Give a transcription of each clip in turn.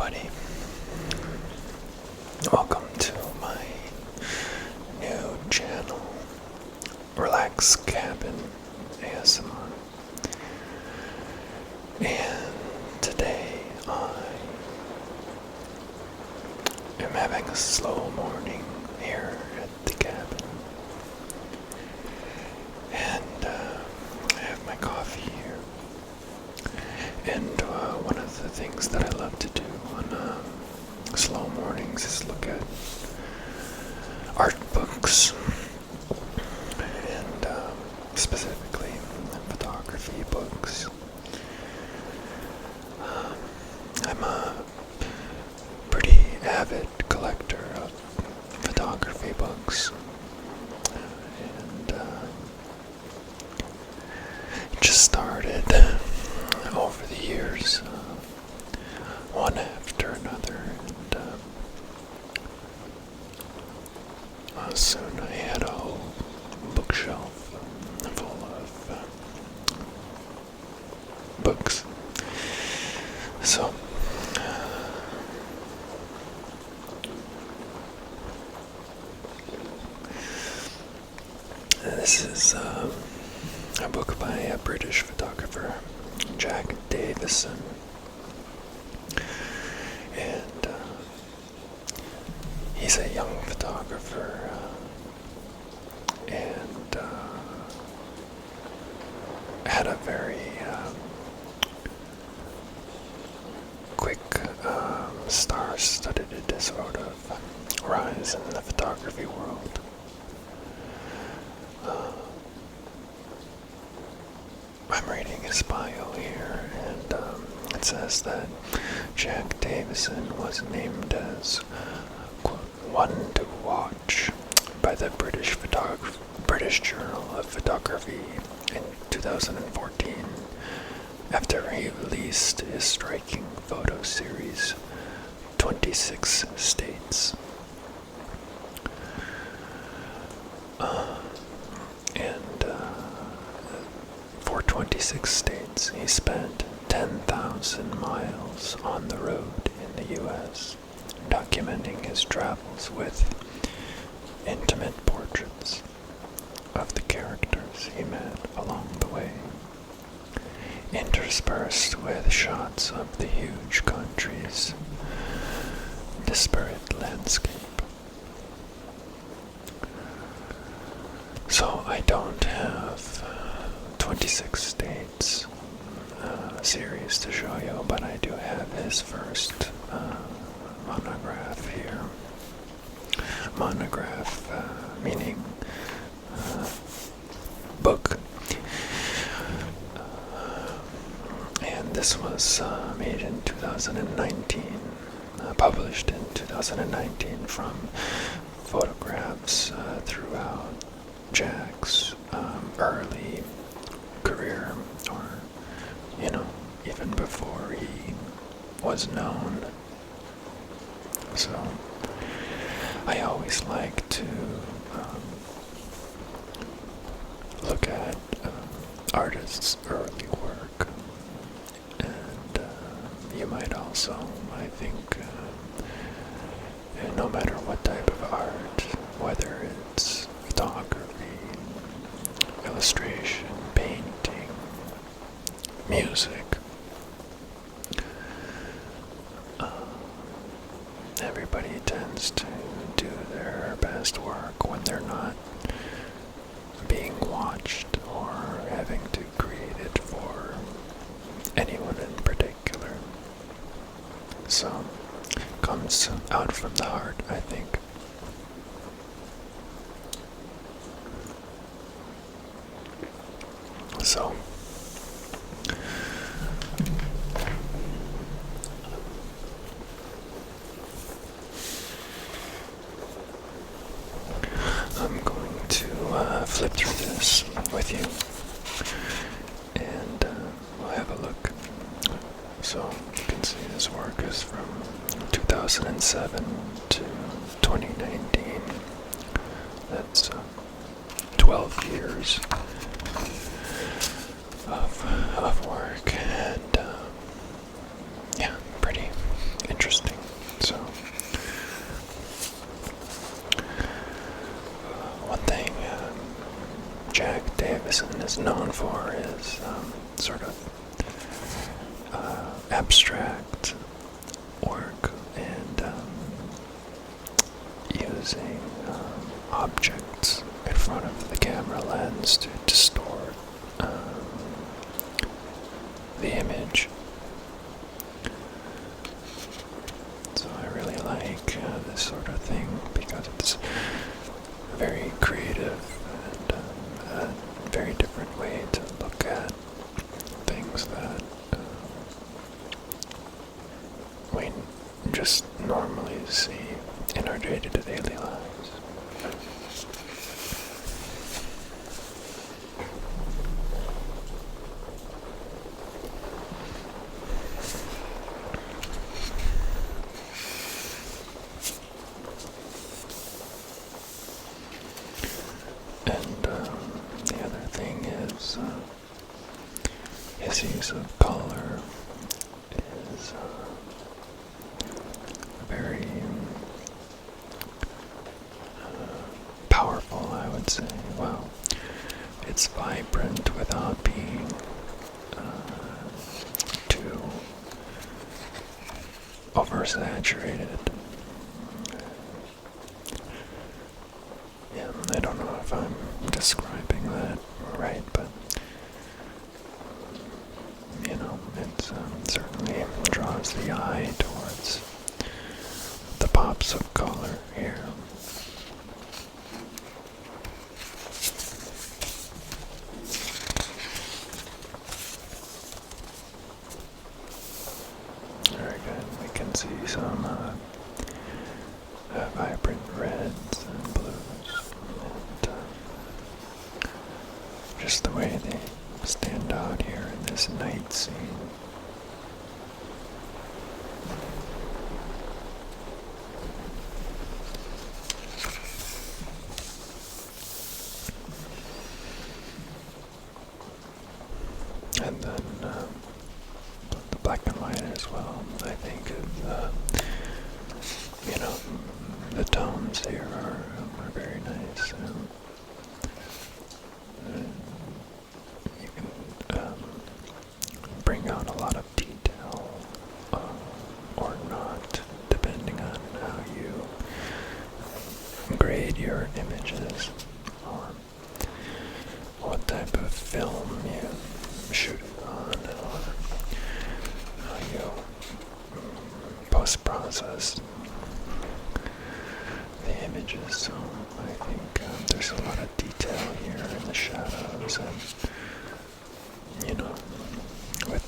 everybody. Welcome to my new channel, Relax Cabin ASMR. And today I am having a slow morning here at the cabin. And I have my coffee here. And one of the things that I love to do on slow mornings is look at art books, and specifically photography books. I'm a pretty avid collector of photography books, and just started over the years, one after another, and soon I had a whole bookshelf full of books. So this is a book by a British photographer, Jack Davison, and he's a young photographer, and had a very quick, star-studded sort of rise in the photography world. I'm reading his bio here, and it says that Jack Davison was named as, quote, one to watch by the British Journal of Photography in 2014, after he released his striking photo series, 26 States. For 26 states, he spent 10,000 miles on the road in the U.S., documenting his travels with intimate portraits of the characters he met along the way, interspersed with shots of the huge country's disparate landscape. So I don't have 26 States series to show you, but I do have his first monograph here. Monograph meaning book. And this was made in 2019, published in 2019 from photographs throughout Jack's early career, or, even before he was known. So I always like to look at artists' early work, and you might also, I think, no matter what type of art, whether it's photography, illustration, painting, music, everybody tends to do their best work when they're not being watched or having to create it for anyone in particular. So, comes out from the heart, I think. So, I'm going to flip through this with you, and we'll have a look. So you can see this work is from 2007 to 2019. That's 12 years of work, and yeah, pretty interesting. abstract work and using objects in front of the camera lens to distort the image. So I really like this sort of thing because it's very creative and a very different way to look at things that we just normally see in our day-to-day lives. And the other thing is his use of color is very powerful, I would say. Well, it's vibrant without being too oversaturated. Yeah, I don't know if I'm describing that right, but you know, it certainly draws the eye towards the pops of color here. Very good. We can see some vibrant reds and blues, and just the way they stand out here in this night scene. And then the black and white as well. I think you know, the tones here are very nice. You can bring out a lot of detail or not, depending on how you grade your images or what type of film you shoot it on, or how you post-process the images. So I think there's a lot of detail here in the shadows, and you know, with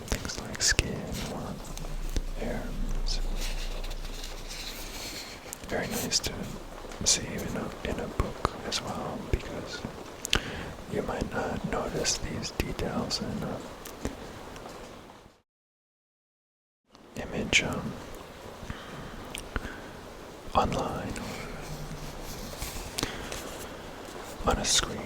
things like skin or hair. It's very nice to see in a book as well, because you might not notice these details in an image online or on a screen.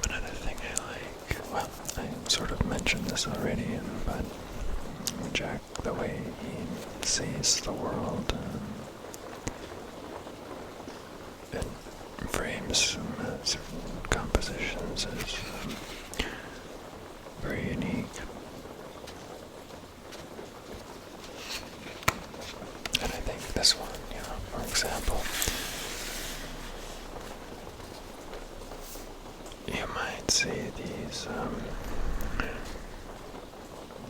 Another thing I like, well, I sort of mentioned this already, but Jack, the way he sees the world and frames certain compositions is very unique. And I think this one, you know, for example, you might see these,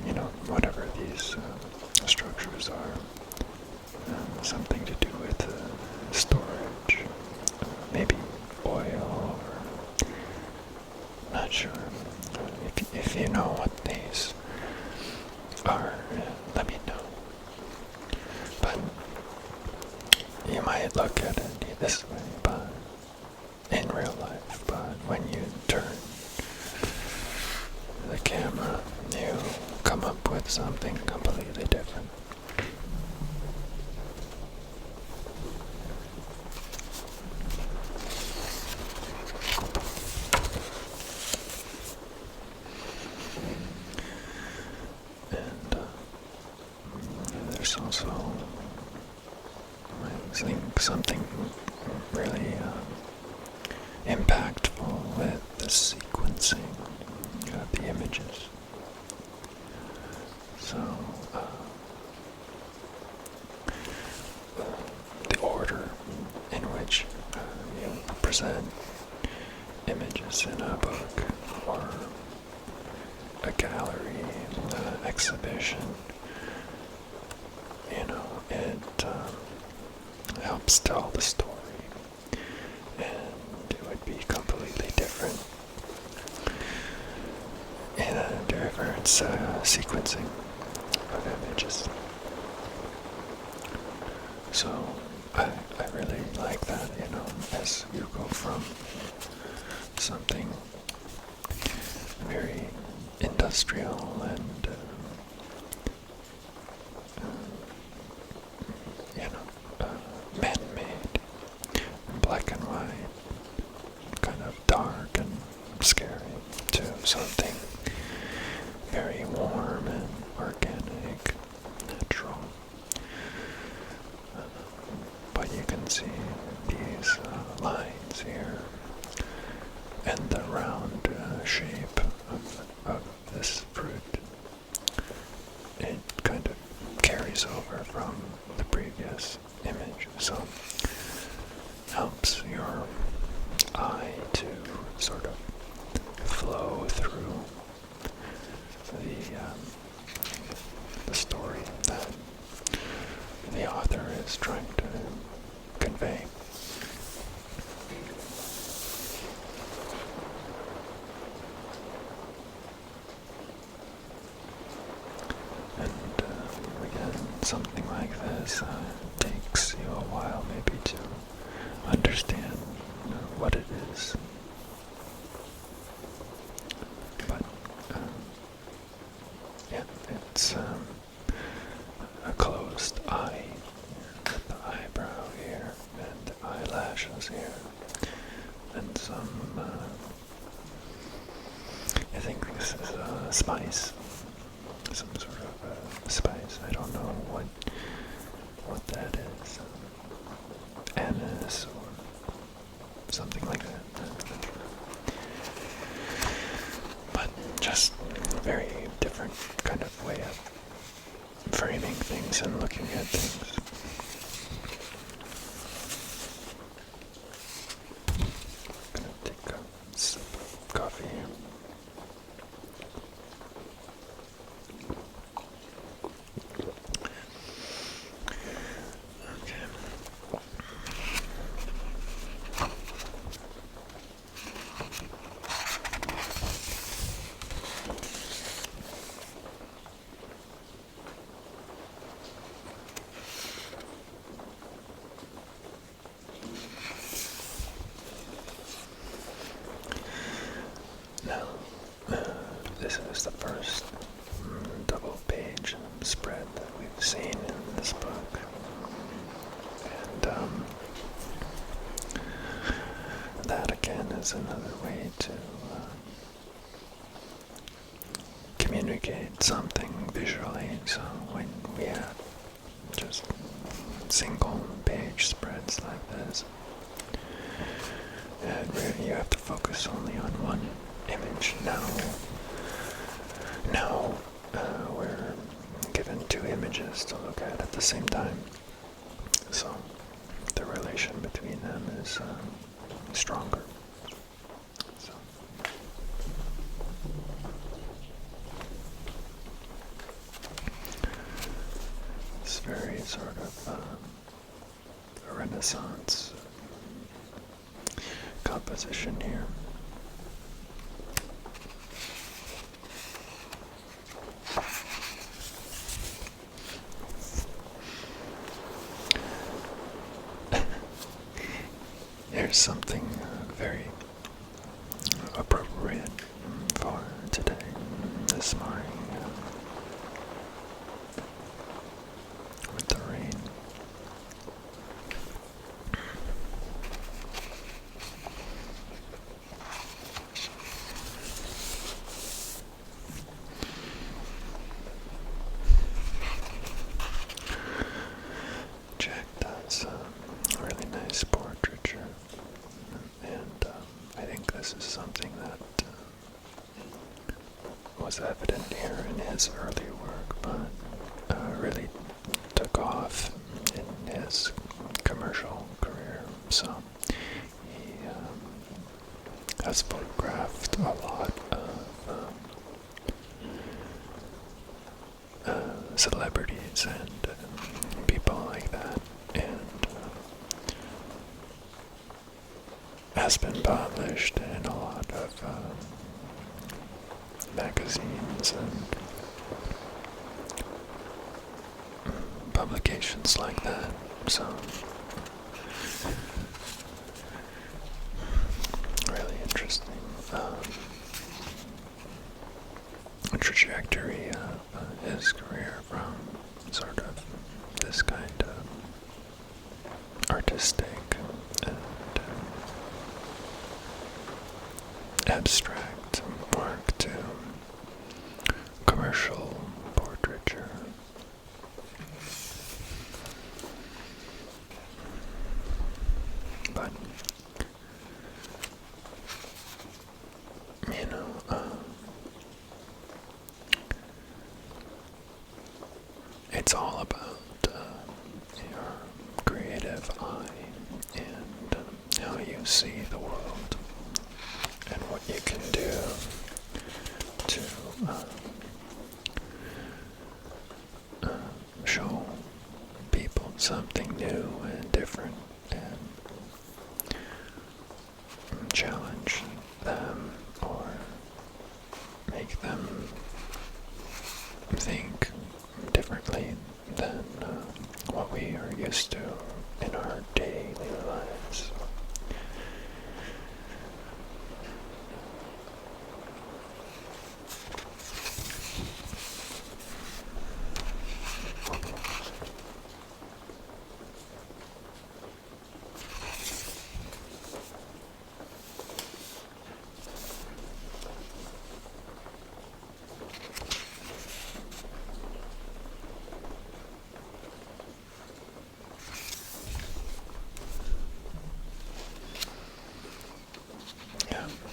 you know, whatever these structures are, something to do with storage, maybe oil, or not sure. If you know what these are, let me know. But you might look at it this way, but in real life, but when you turn the camera something completely different. And there's also, I think, something really impactful with the sequencing of the images. So, the order in which you present images in a book or a gallery exhibition, it helps tell the story, and it would be completely different in a different sequencing of images. So I really like that, as you go from something very industrial and man-made, black and white, kind of dark and scary, to something very warm and organic, natural. But you can see these lines here and the round shape of this fruit. It kind of carries over from the previous image, so helps your eye to sort of flow through the story that the author is trying to convey. And again, something like this takes you a while maybe to understand what it is. But yeah, it's a closed eye with the eyebrow here and the eyelashes here, and some I think this is a spice, some sort of spice. I don't know what that is, anise or something like that. But just very different kind of way of framing things and looking at things. I'm gonna take a sip of coffee here. Now, this is the first double-page spread that we've seen in this book, and that again is another way to communicate something visually. So when we have just single-page spreads like this, and really you have to focus only on one image. Now we're given two images to look at the same time, so the relation between them is stronger. So it's very sort of a Renaissance composition here. Here's something very appropriate for today, this morning. was evident here in his early work, but really took off in his commercial career. So he has photographed a lot of celebrities and people like that, and has been published in a lot of magazines and publications like that. So really interesting trajectory of his career from sort of this kind of artistic and abstract work to commercial portraiture. But you know, it's all about your creative eye and how you see the world and what you can do to show people something new and different and challenge them or make them think differently than what we are used to in our daily lives.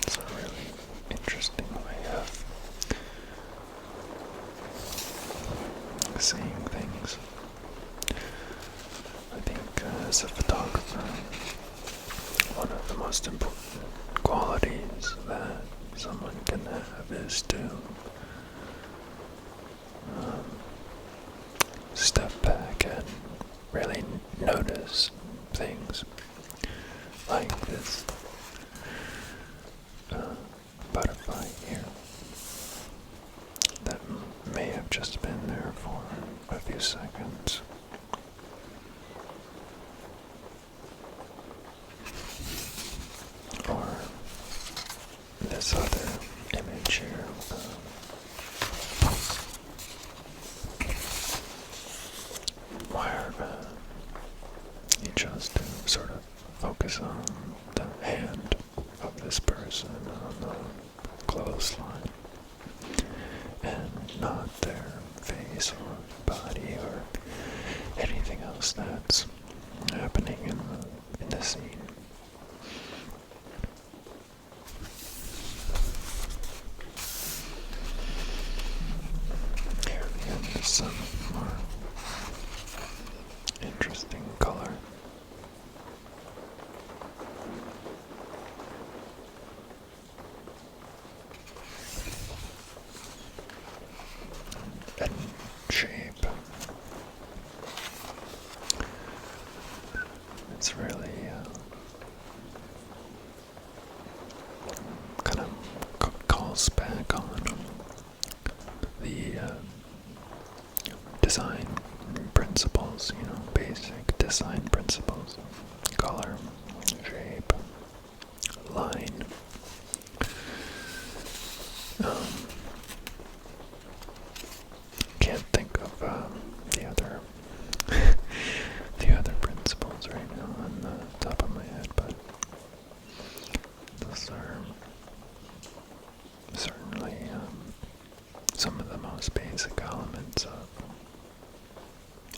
It's a really interesting way of seeing things. I think as a photographer, one of the most important qualities that someone can have is to step back and really notice things like this butterfly here that may have just been there for a few seconds. Or this other image here. Where you chose to sort of focus on the hand of this person on the clothesline and not their face or body or anything else that's happening in the scene. Here again is some more interesting color. And shape. It's really kind of calls back on the design principles, basic design principles: color, shape, line. Can't think of the other the other principles right now on the top of my head, but those are certainly some of the most basic elements of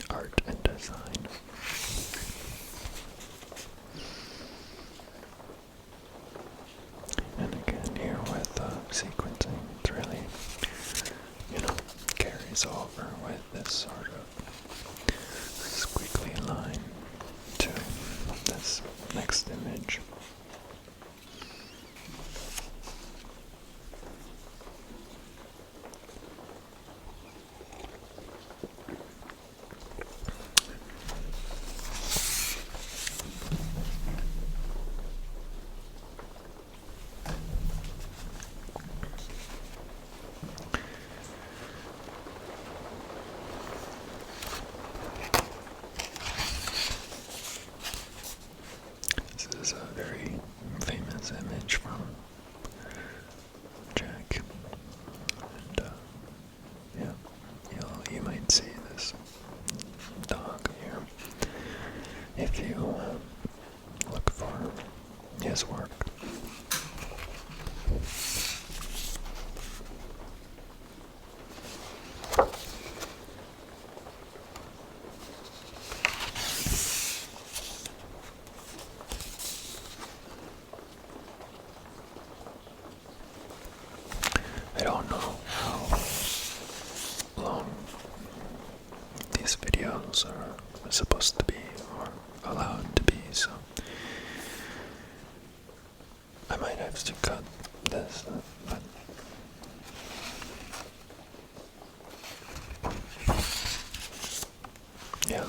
art and design. And again, here with sequencing, it's really this sort of squiggly line to this next image. This is a very famous image from Jack, and yeah, you might see this dog here if you look for his work. I don't know how long these videos are supposed to be or allowed to be, so I might have to cut this, but yeah,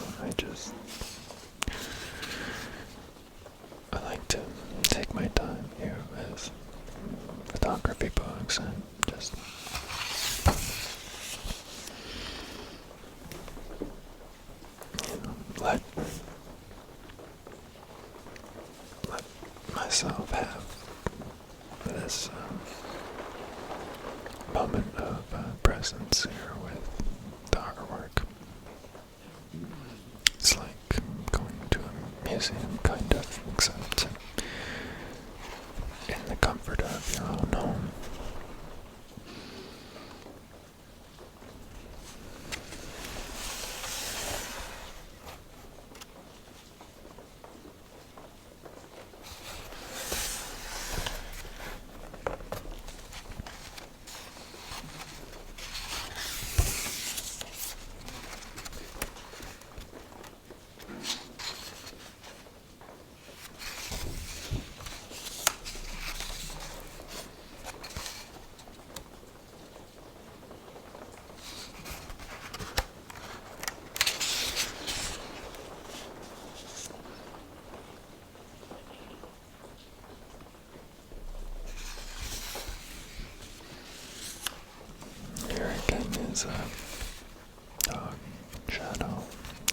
I like to take my time here with photography books and just let myself have this moment of presence here with the artwork. It's like going to a museum, kind of, except in the comfort of your own home. Here again is a dog shadow,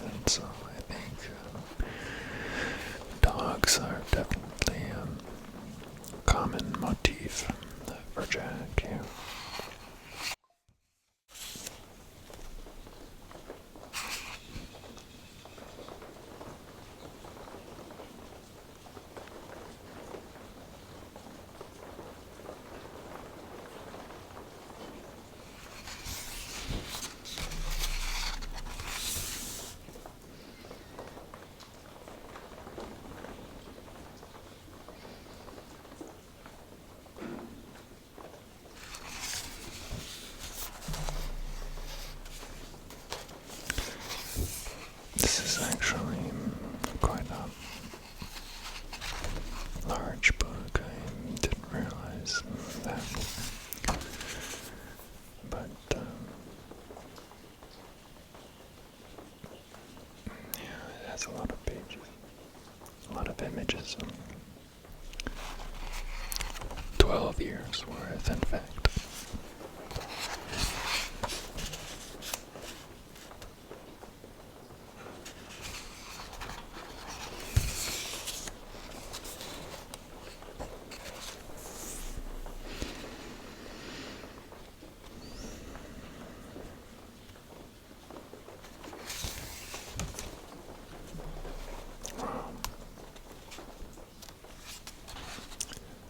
and so I think dogs are definitely a common motif for Jack here. This is actually quite a large book. I didn't realize that. But yeah, it has a lot of pages, a lot of images. 12 years worth, in fact.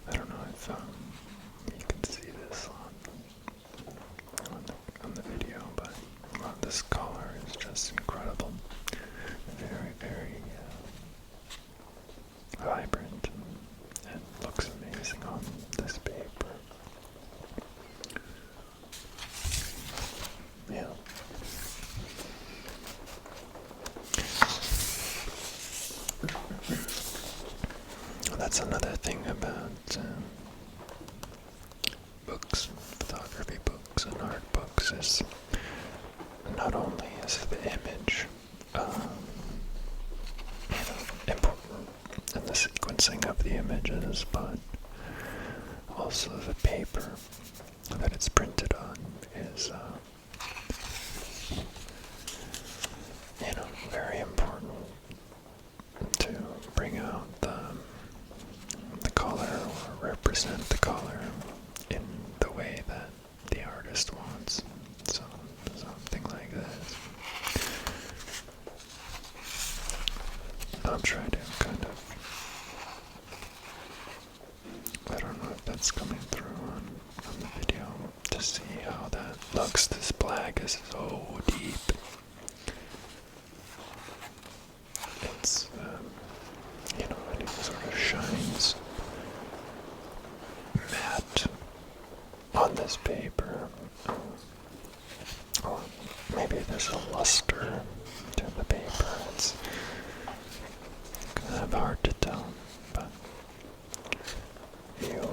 I don't know if you can see this on the video, but this color is just incredible. Very, very vibrant. It looks amazing on this paper. Yeah. that's another thing about books, photography books and art books, is not only is the image important in the sequencing of the images, but also the paper that it's printed on is very important to bring out the color, or represent the color in the way that the artist wants. So something like this. I'll try to kind of, I don't know if that's coming through on the video, to see how that looks. This black is so deep. It's, and it sort of shines matte on this paper. Or maybe there's a luster to the paper. It's kind of hard to tell, but you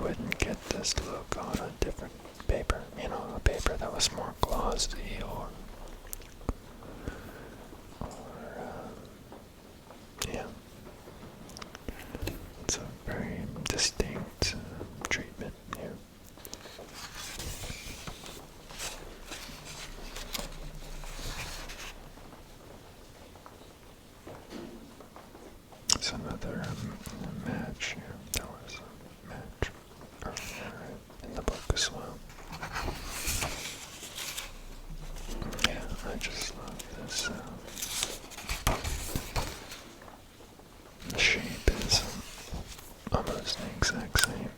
wouldn't get this look on a different paper, a paper that was more glossy, or yeah. It's a very distinct treatment here. It's another match here. There was a match earlier in the book as well. Yeah, I just love this. The shape is almost the exact same.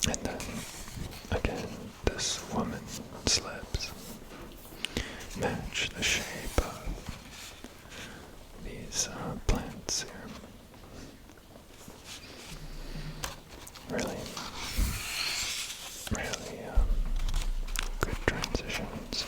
And then, again, this woman's lips match the shape of these plants here. Really, really good transitions.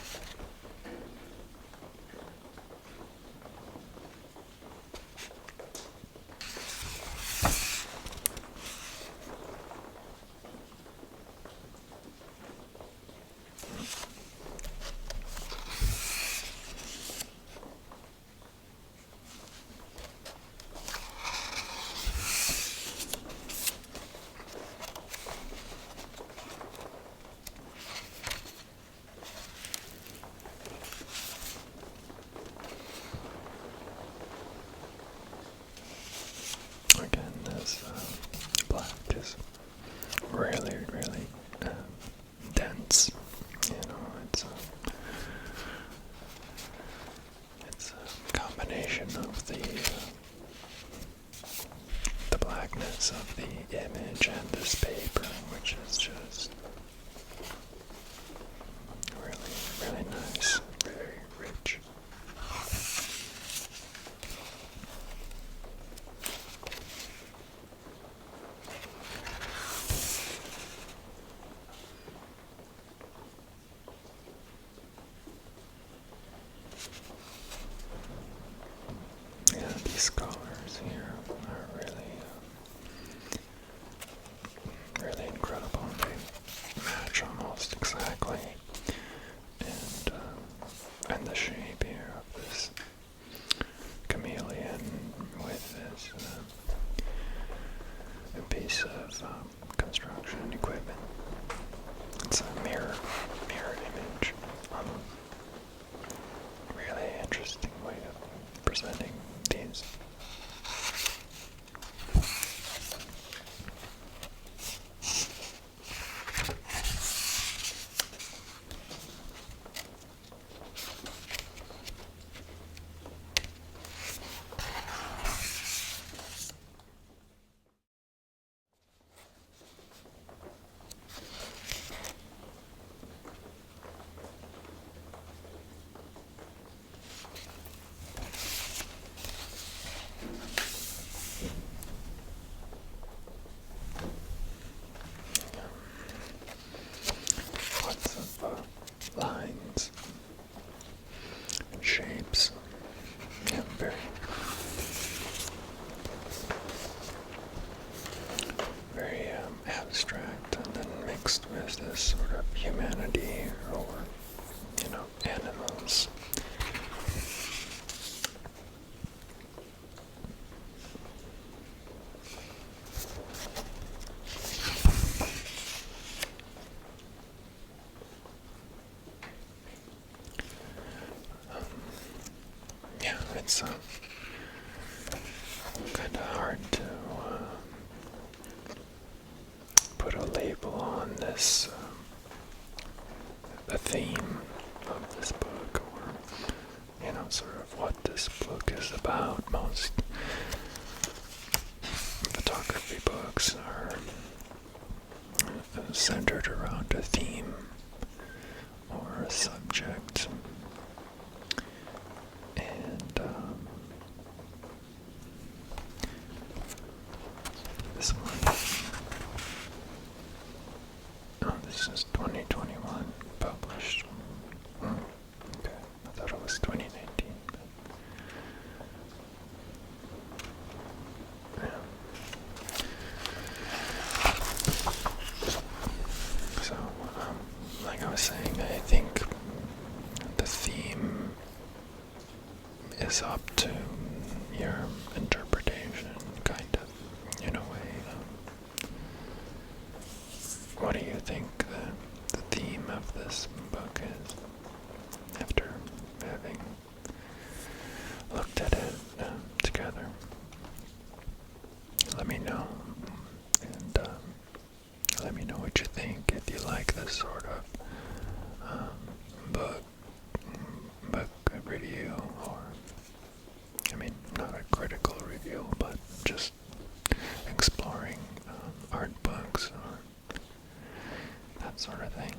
Again, this black is really, really dense. It's a combination of the blackness of the image and this paper, which is just really, really nice, very rich. Yeah, these colors here are really, really incredible. very, very abstract, and then mixed with this sort of humanity or, animals. Yeah, it's kind of hard to put a label on this, the theme of this book, or, sort of what this book is about. Most photography books are centered around a theme or a subject. And this one, this is 2021 published. Okay, I thought it was 2019. So, like I was saying, I think the theme is up to your interpretation, kind of, in a way. What do you think the theme of this book is, after having looked at it together? Let me know, and let me know what you think, if you like this sort of book review, or, not a critical review, but just exploring art books or that sort of thing.